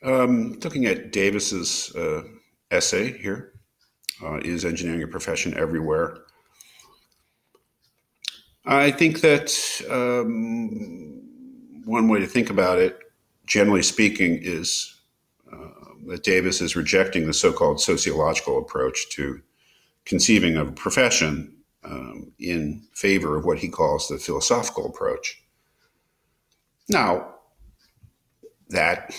Looking at Davis's essay here, is engineering a profession everywhere? I think that one way to think about it, generally speaking, is that Davis is rejecting the so-called sociological approach to conceiving of a profession in favor of what he calls the philosophical approach. Now, that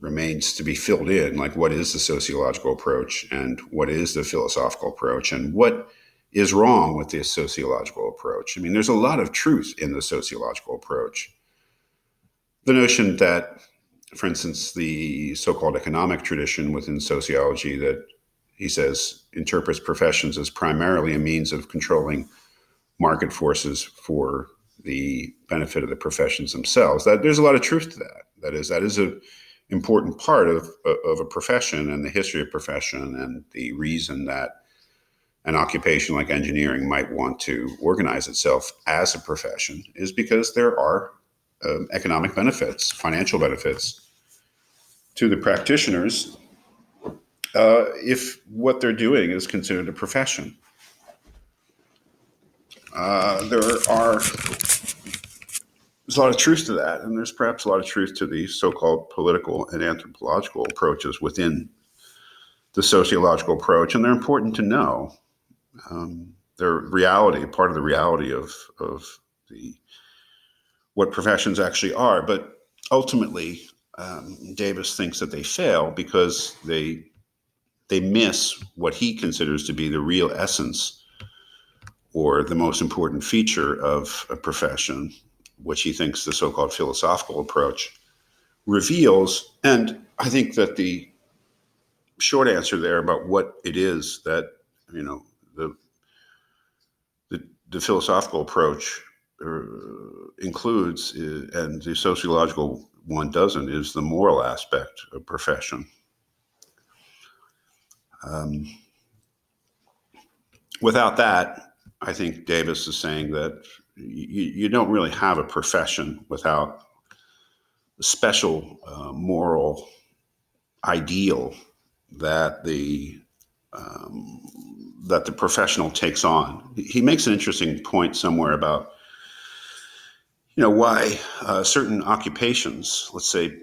remains to be filled in, like what is the sociological approach and what is the philosophical approach and what is wrong with the sociological approach. I mean, there's a lot of truth in the sociological approach. The notion that, for instance, the so-called economic tradition within sociology that he says interprets professions as primarily a means of controlling market forces for the benefit of the professions themselves, that there's a lot of truth to that. That is a important part of a profession and the history of profession and the reason that an occupation like engineering might want to organize itself as a profession is because there are economic benefits, financial benefits to the practitioners if what they're doing is considered a profession. There's a lot of truth to that, and there's perhaps a lot of truth to the so-called political and anthropological approaches within the sociological approach, and they're important to know. They're reality, part of the reality of the what professions actually are. But ultimately, Davis thinks that they fail because they miss what he considers to be the real essence or the most important feature of a profession, which he thinks the so-called philosophical approach reveals. And I think that the short answer there about what it is that, the philosophical approach includes, and the sociological one doesn't, is the moral aspect of profession. Without that, I think Davis is saying that you don't really have a profession without a special moral ideal that the professional takes on. He makes an interesting point somewhere about why certain occupations, let's say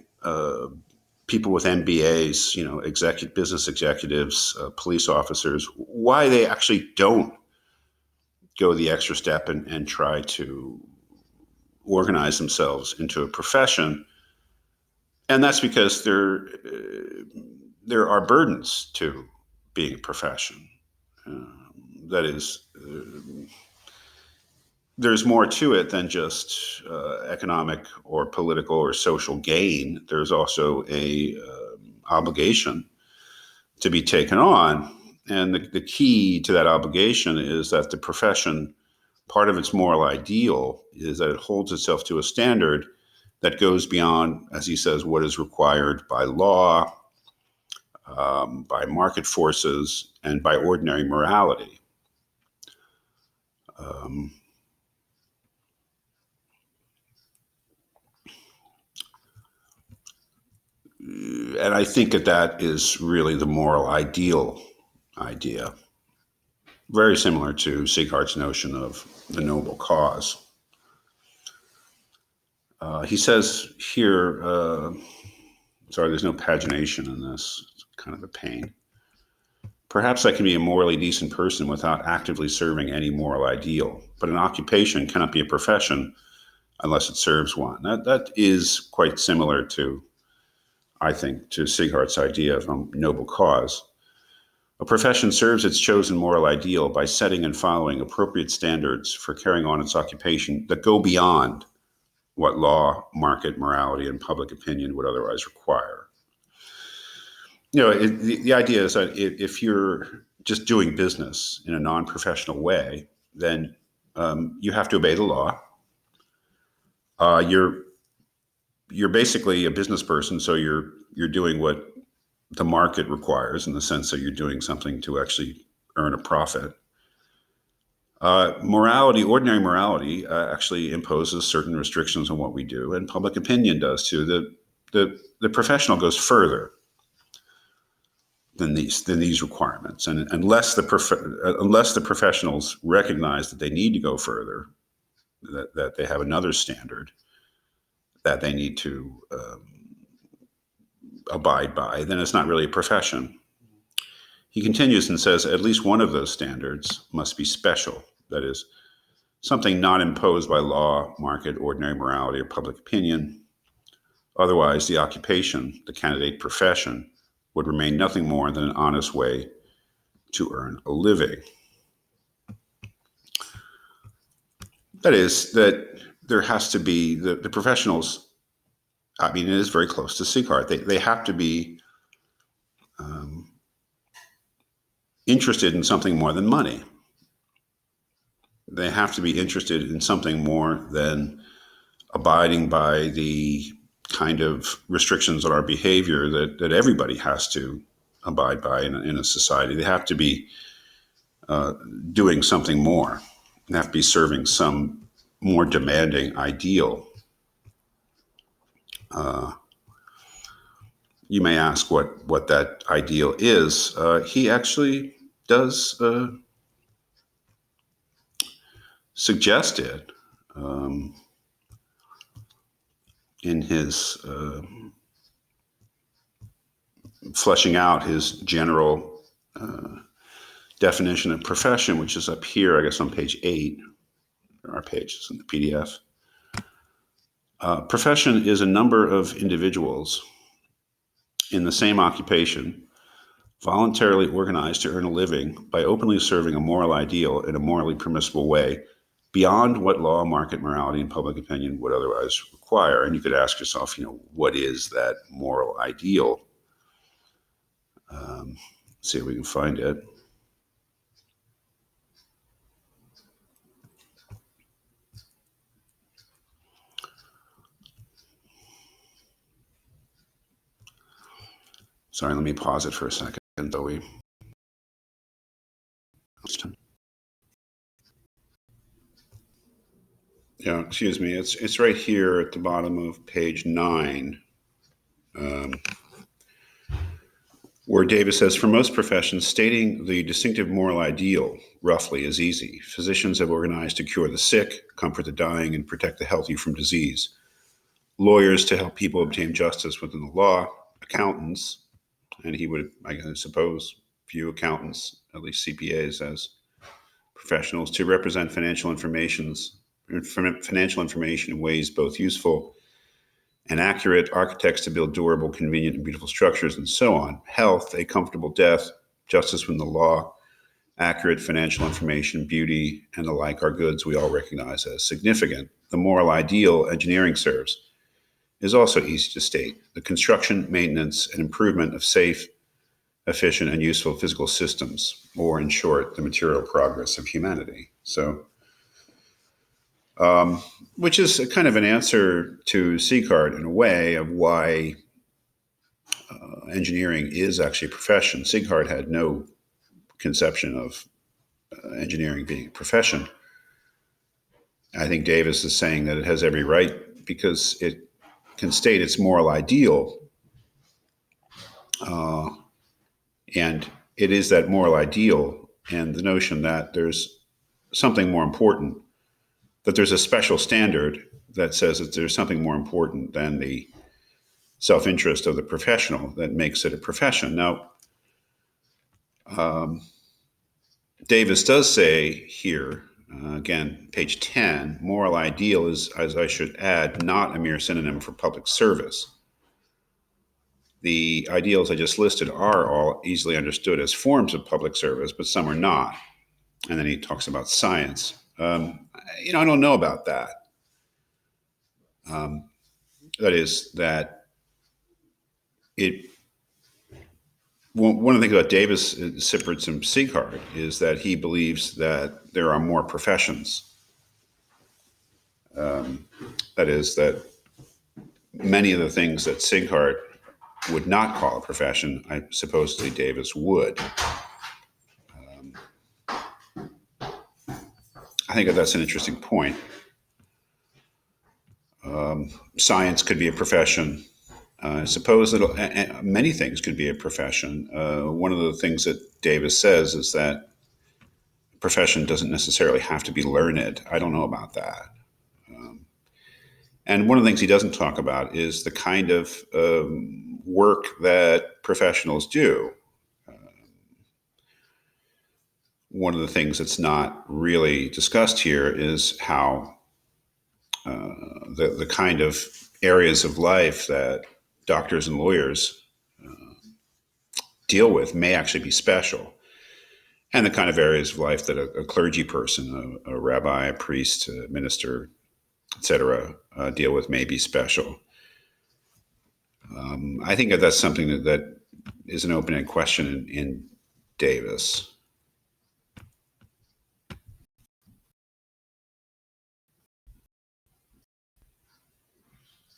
people with MBAs, business executives, police officers, why they actually don't go the extra step and try to organize themselves into a profession. And that's because there are burdens to being a profession. That is, there's more to it than just economic or political or social gain. There's also a obligation to be taken on. And the key to that obligation is that the profession, part of its moral ideal is that it holds itself to a standard that goes beyond, as he says, what is required by law, by market forces, and by ordinary morality. And I think that is really the moral ideal idea, very similar to Sieghart's notion of the noble cause. He says here, sorry, there's no pagination in this. It's kind of a pain. Perhaps I can be a morally decent person without actively serving any moral ideal, but an occupation cannot be a profession unless it serves one. That is quite similar to, I think, to Sieghart's idea of a noble cause. A profession serves its chosen moral ideal by setting and following appropriate standards for carrying on its occupation that go beyond what law, market, morality, and public opinion would otherwise require. The idea is that if you're just doing business in a non-professional way, then you have to obey the law. You're basically a business person, so you're doing what the market requires in the sense that you're doing something to actually earn a profit. Ordinary morality, actually imposes certain restrictions on what we do, and public opinion does too. The the professional goes further than these requirements, and unless the professionals recognize that they need to go further, that they have another standard that they need to abide by, then it's not really a profession. He continues and says at least one of those standards must be special, that is, something not imposed by law, market, ordinary morality, or public opinion. Otherwise, the occupation, the candidate profession, would remain nothing more than an honest way to earn a living. That is, that there has to be, the professionals, I mean, it is very close to Sieghart. They have to be interested in something more than money. They have to be interested in something more than abiding by the kind of restrictions on our behavior that everybody has to abide by in a society. They have to be doing something more. They have to be serving some more demanding ideal. You may ask what that ideal is. He actually does suggest it in his fleshing out his general definition of profession, which is up here, I guess, on page 8. There are pages in the PDF. Profession is a number of individuals in the same occupation voluntarily organized to earn a living by openly serving a moral ideal in a morally permissible way beyond what law, market, morality, and public opinion would otherwise require. And you could ask yourself, what is that moral ideal? See if we can find it. Sorry, let me pause it for a second, though Yeah, excuse me. It's right here at the bottom of page 9, where Davis says, for most professions, stating the distinctive moral ideal, roughly, is easy. Physicians have organized to cure the sick, comfort the dying, and protect the healthy from disease. Lawyers to help people obtain justice within the law. Accountants, and he would, I suppose, view accountants, at least CPAs, as professionals to represent financial information in ways both useful and accurate, architects to build durable, convenient, and beautiful structures, and so on. Health, a comfortable death, justice within the law, accurate financial information, beauty, and the like are goods we all recognize as significant. The moral ideal engineering serves is also easy to state. The construction, maintenance, and improvement of safe, efficient, and useful physical systems, or in short, the material progress of humanity. So, which is a kind of an answer to Sieghart in a way of why engineering is actually a profession. Sieghart had no conception of engineering being a profession. I think Davis is saying that it has every right because it can state its moral ideal, and it is that moral ideal and the notion that there's something more important, that there's a special standard that says that there's something more important than the self-interest of the professional that makes it a profession. Now, Davis does say here, again, page 10, moral ideal is, as I should add, not a mere synonym for public service. The ideals I just listed are all easily understood as forms of public service, but some are not. And then he talks about science. I don't know about that. That is that one of the things about Davis, Siffords, and Sieghart is that he believes that there are more professions. That is that many of the things that Sieghart would not call a profession, I supposedly Davis would. I think that's an interesting point. Science could be a profession. I suppose that many things could be a profession. One of the things that Davis says is that a profession doesn't necessarily have to be learned. I don't know about that. And one of the things he doesn't talk about is the kind of work that professionals do. One of the things that's not really discussed here is how the kind of areas of life that doctors and lawyers deal with may actually be special, and the kind of areas of life that a clergy person, a rabbi, a priest, a minister, etc., deal with may be special. I think that that's something that is an open-ended question in Davis.